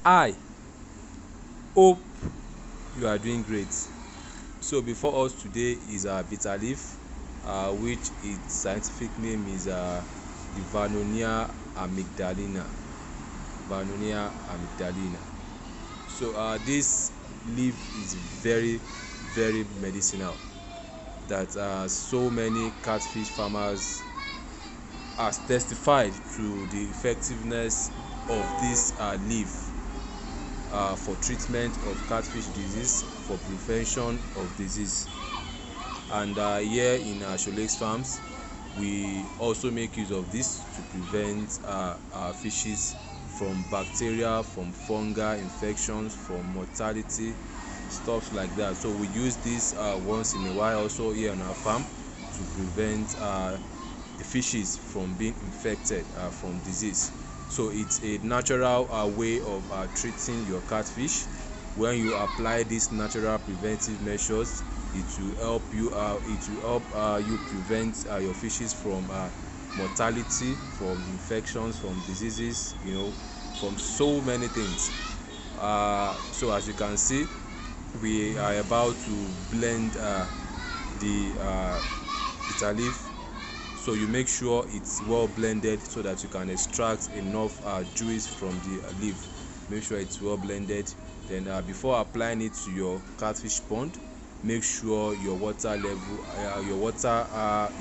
I hope you are doing great. So before us today is bitterleaf, which its scientific name is Vanonia amygdalina. Vanonia amygdalina. So this leaf is very medicinal. That so many catfish farmers has testified to the effectiveness of this leaf for treatment of catfish disease, for prevention of disease. And here in Sholex farms, we also make use of this to prevent our fishes from bacteria, from fungal infections, from mortality, stuff like that. So we use this once in a while also here on our farm to prevent the fishes from being infected from disease. So it's a natural way of treating your catfish. When you apply these natural preventive measures, it will help you you prevent your fishes from mortality, from infections, from diseases, from so many things. So as you can see, we are about to blend the bitter leaf. So you make sure it's well blended so that you can extract enough juice from the leaf. Make sure it's well blended. Then before applying it to your catfish pond, make sure your water level, your water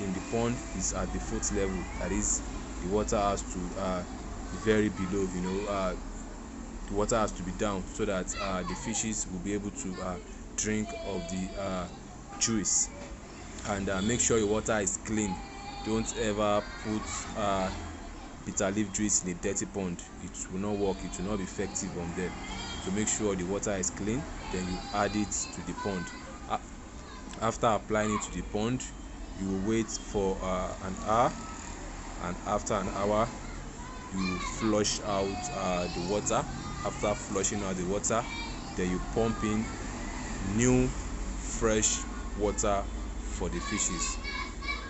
in the pond is at the foot level. That is, the water has to be very below. The water has to be down so that the fishes will be able to drink of the juice. And make sure your water is clean. Don't ever put bitter leaf juice in a dirty pond. It will not work. It will not be effective on them. So make sure the water is clean, then you add it to the pond. After applying it to the pond, you will wait for an hour, and after an hour you flush out the water. After flushing out the water, then you pump in new fresh water for the fishes,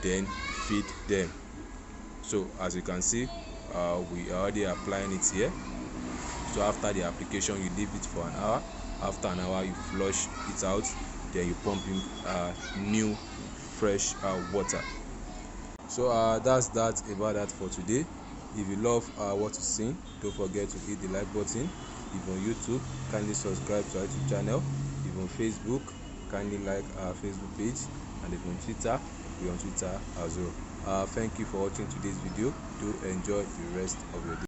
then feed them. So as you can see, we are already applying it here. So after the application, you leave it for an hour. After an hour, you flush it out, then you pump in new fresh water. So that's that about that for today. If you love what you see, don't forget to hit the like button. If on YouTube, kindly subscribe to our YouTube channel. If on Facebook, kindly like our Facebook page. And if on Twitter, we're on Twitter as well. Thank you for watching today's video. Do enjoy the rest of your day.